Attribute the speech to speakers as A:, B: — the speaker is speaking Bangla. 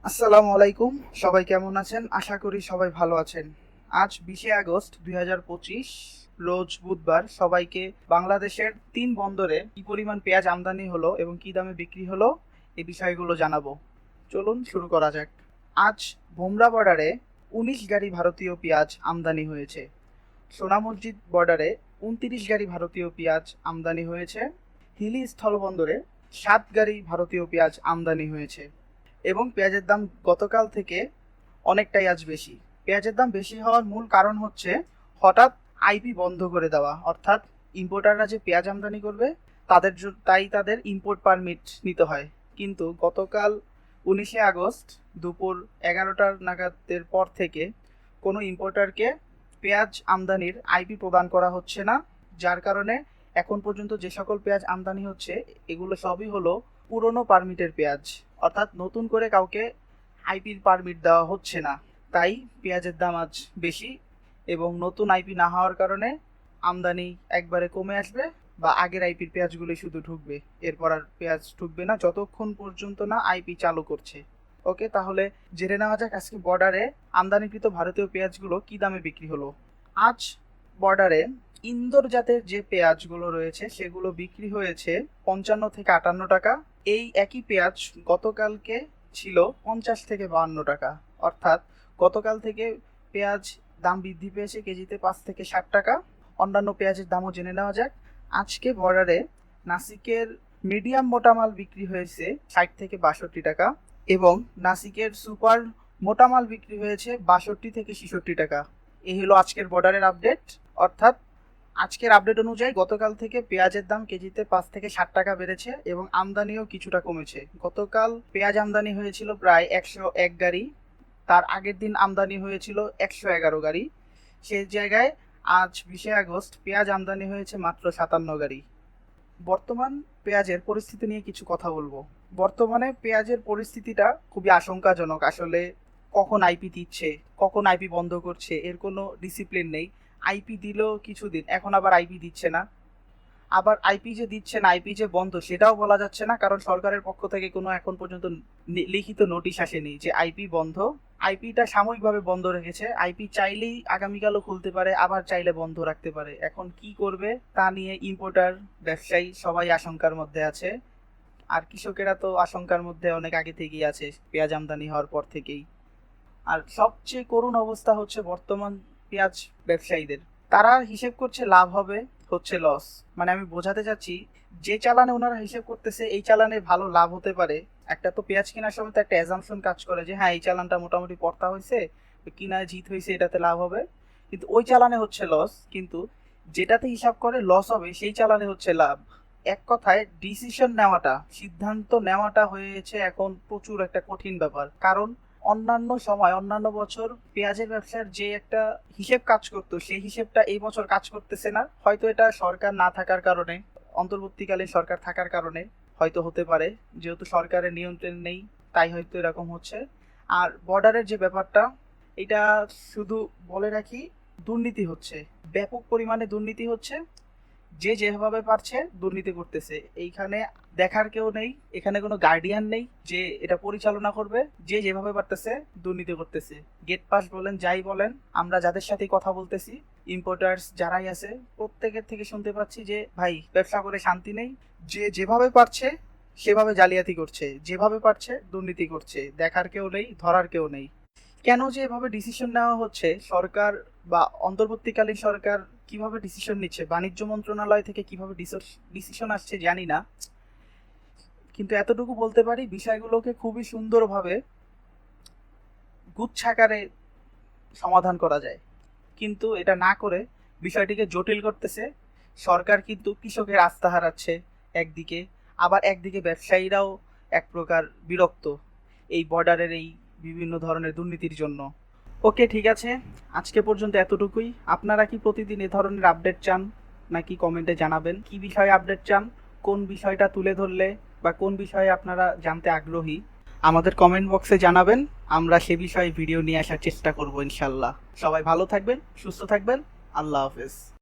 A: আসসালামু আলাইকুম। সবাই কেমন আছেন? আশা করি সবাই ভালো আছেন। আজ 20শে আগস্ট 2025 রোজ বুধবার। সবাইকে বাংলাদেশের 3 বন্দরে কি পরিমাণ পেঁয়াজ আমদানি হলো এবং কি দামে বিক্রি হলো এই বিষয়গুলো জানাবো। চলুন শুরু করা যাক। আজ ভোমরা বর্ডারে 19 গাড়ি ভারতীয় পেঁয়াজ আমদানি হয়েছে। সোনা মসজিদ বর্ডারে 29 গাড়ি ভারতীয় পেঁয়াজ আমদানি হয়েছে। হিলি স্থলবন্দরে 7 গাড়ি ভারতীয় পেঁয়াজ আমদানি হয়েছে। এবং পেঁয়াজের দাম গতকাল থেকে অনেকটাই আজ বেশি। পেঁয়াজের দাম বেশি হওয়ার মূল কারণ হচ্ছে হঠাৎ আইপি বন্ধ করে দেওয়া, অর্থাৎ ইম্পোর্টাররা যে পেঁয়াজ আমদানি করবে তাদের ইম্পোর্ট পারমিট নিতে হয়। কিন্তু গতকাল 19শে আগস্ট দুপুর 11টার নাগাদের পর থেকে কোনো ইম্পোর্টারকে পেঁয়াজ আমদানির আইপি প্রদান করা হচ্ছে না, যার কারণে এখন পর্যন্ত যে সকল পেঁয়াজ আমদানি হচ্ছে এগুলো সবই হলো পুরনো পারমিটের পেঁয়াজ, অর্থাৎ নতুন করে কাউকে আইপির পারমিট দেওয়া হচ্ছে না। তাই পেঁয়াজের দাম আজ বেশি এবং নতুন আইপি না হওয়ার কারণে আমদানি একবারে কমে আসবে বা আগের আইপির পেঁয়াজগুলোই শুধু ঢুকবে, এরপর আর পেঁয়াজ ঢুকবে না যতক্ষণ পর্যন্ত না আইপি চালু করছে। ওকে, তাহলে জেনে নেওয়া যাক আজকে বর্ডারে আমদানিকৃত ভারতীয় পেঁয়াজগুলো কি দামে বিক্রি হলো। আজ বর্ডারে ইন্দোর জাতের যে পেঁয়াজগুলো রয়েছে সেগুলো বিক্রি হয়েছে 55 থেকে 58 টাকা। এই একই পেঁয়াজ গতকালকে ছিল 50 থেকে 52 টাকা, অর্থাৎ গতকাল থেকে পেঁয়াজ দাম বৃদ্ধি পেয়েছে কেজিতে 5 থেকে 60 টাকা। অন্যান্য পেঁয়াজের দামও জেনে নেওয়া যাক। আজকে বর্ডারে নাসিকের মিডিয়াম মোটা মাল বিক্রি হয়েছে 60 থেকে 62 টাকা এবং নাসিকের সুপার মোটা মাল বিক্রি হয়েছে 62 থেকে 66 টাকা। এই হলো আজকের বর্ডারের আপডেট, অর্থাৎ আজকের আপডেট অনুযায়ী গতকাল থেকে পেঁয়াজের দাম কেজিতে 5 থেকে 60 টাকা বেড়েছে এবং আমদানিও কিছুটা কমেছে। গতকাল পেঁয়াজ আমদানি হয়েছিল প্রায় 101 গাড়ি, তার আগের দিন আমদানি হয়েছিল 111 গাড়ি। সেই জায়গায় আজ 20শে আগস্ট পেঁয়াজ আমদানি হয়েছে মাত্র 57 গাড়ি। বর্তমান পেঁয়াজের পরিস্থিতি নিয়ে কিছু কথা বলবো। বর্তমানে পেঁয়াজের পরিস্থিতিটা খুবই আশঙ্কাজনক। আসলে কখন আইপি দিচ্ছে, কখন আইপি বন্ধ করছে, এর কোনো ডিসিপ্লিন নেই। আইপি দিল কিছুদিন, এখন আবার আইপি দিচ্ছে না, আবার আইপি যে দিচ্ছে না, আইপি যে বন্ধ সেটাও বলা যাচ্ছে না, কারণ সরকারের পক্ষ থেকে কোনো এখন পর্যন্ত লিখিত নোটিশ আসেনি যে আইপি বন্ধ। আইপিটা সাময়িকভাবে বন্ধ রেখেছে। আইপি চাইলেই আগামীকালও খুলতে পারে, আবার চাইলে বন্ধ রাখতে পারে। এখন কি করবে তা নিয়ে ইম্পোর্টার, ব্যবসায়ী সবাই আশঙ্কার মধ্যে আছে। আর কৃষকেরা তো আশঙ্কার মধ্যে অনেক আগে থেকেই আছে, পেঁয়াজ আমদানি হওয়ার পর থেকেই। আর সবচেয়ে করুণ অবস্থা হচ্ছে বর্তমান পেঁয়াজ ব্যবসায়ীদের। তারা হিসেব করছে লাভ হবে, হচ্ছে লস। মানে আমি বোঝাতে চাচ্ছি, যে চালানে ওনারা হিসেব করতেছে এই চালানে ভালো লাভ হতে পারে। একটা তো পেঁয়াজ কেনার সময় তো একটা অ্যাজাম্পশন কাজ করে যে হ্যাঁ এই চালানটা মোটামুটি পড়তা হয়েছে, কিনায় জিত হয়েছে, এটাতে লাভ হবে। কিন্তু ওই চালানে হচ্ছে লস, কিন্তু যেটাতে হিসাব করে লস হবে সেই চালানে হচ্ছে লাভ। এক কথায় ডিসিশন নেওয়াটা, সিদ্ধান্ত নেওয়াটা হয়েছে এখন প্রচুর একটা কঠিন ব্যাপার। কারণ অন্যান্য সময়, অন্যান্য বছর পেঁয়াজের ব্যবসার যে একটা হিসেব কাজ করতো সেই হিসেবটা এই বছর কাজ করতেছে না। হয়তো এটা সরকার না থাকার কারণে, অন্তর্বর্তীকালীন সরকার থাকার কারণে হয়তো হতে পারে, যেহেতু সরকারের নিয়ন্ত্রণ নেই তাই হয়তো এরকম হচ্ছে। আর বর্ডারের যে ব্যাপারটা, এটা শুধু বলে রাখি, দুর্নীতি হচ্ছে, ব্যাপক পরিমাণে দুর্নীতি হচ্ছে। যে যেভাবে পারছে দুর্নীতি করতেছে। এইখানে দেখার কেউ নেই, এখানে কোনো গার্ডিয়ান নেই যে এটা পরিচালনা করবে। যে যেভাবে পারতেছে দুর্নীতি করতেছে। গেট পাস বলেন, যাই বলেন, আমরা যাদের সাথে কথা বলতেছি, ইম্পোর্টার্স যারাই আছে, প্রত্যেকের থেকে শুনতে পাচ্ছি যে ভাই ব্যবসা করে শান্তি নেই। যে যেভাবে পারছে সেভাবে জালিয়াতি করছে, যেভাবে পারছে দুর্নীতি করছে। দেখার কেউ নেই, ধরার কেউ নেই। কেন যে এভাবে ডিসিশন নেওয়া হচ্ছে, সরকার বা অন্তর্বর্তীকালীন সরকার কিভাবে ডিসিশন নিচ্ছে, বাণিজ্য মন্ত্রণালয় থেকে কিভাবে ডিসিশন আসছে জানি না, কিন্তু এতটুকু বলতে পারি বিষয়গুলোকে খুবই সুন্দরভাবে গুচ্ছাকারে সমাধান করা যায়। কিন্তু এটা না করে বিষয়টিকে জটিল করতেছে। সরকার কিন্তু কৃষকের আস্থা হারাচ্ছে একদিকে, আবার একদিকে ব্যবসায়ীরাও এক প্রকার বিরক্ত এই বর্ডারের এই বিভিন্ন ধরনের দুর্নীতির জন্য। ওকে, ঠিক আছে, আজকে পর্যন্ত এতটুকুই। আপনারা কি প্রতিদিন এ ধরনের আপডেট চান নাকি কমেন্টে জানাবেন কি বিষয়ে আপডেট চান, কোন বিষয়টা তুলে ধরলে বা কোন বিষয়ে আপনারা জানতে আগ্রহী আমাদের কমেন্ট বক্সে জানাবেন। আমরা সে বিষয়ে ভিডিও নিয়ে আসার চেষ্টা করব ইনশাল্লাহ। সবাই ভালো থাকবেন, সুস্থ থাকবেন। আল্লাহ হাফেজ।